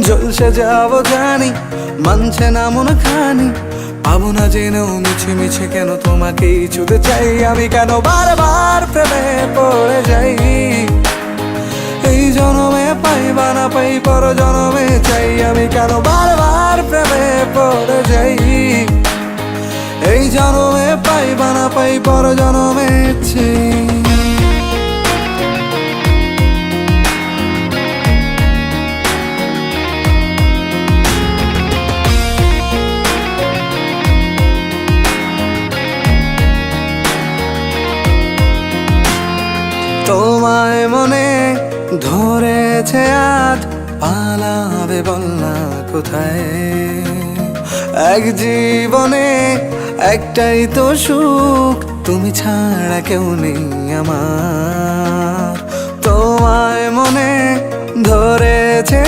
জলসে যাবো জানি, মানছে না মন খানি। পাবো না জেনেও মিছে মিছে কেন তোমাকেই ছুতে চাই আমি, কেন বারবার প্রেমে পড়ে যাই। এই জনমে পাই বা না পাই পর জনমে চাই আমি, কেন বারবার প্রেমে পড়ে যাই। এই জনমে পাই বা না পাই পর জনমে চাই। তোমায় মনে ধরেছে আজ, পালাবে বল না কোথায়। এক জীবনে একটাই তো সুখ, তুমি ছাড়া কেউ নেই আমার। তোমায় মনে ধরেছে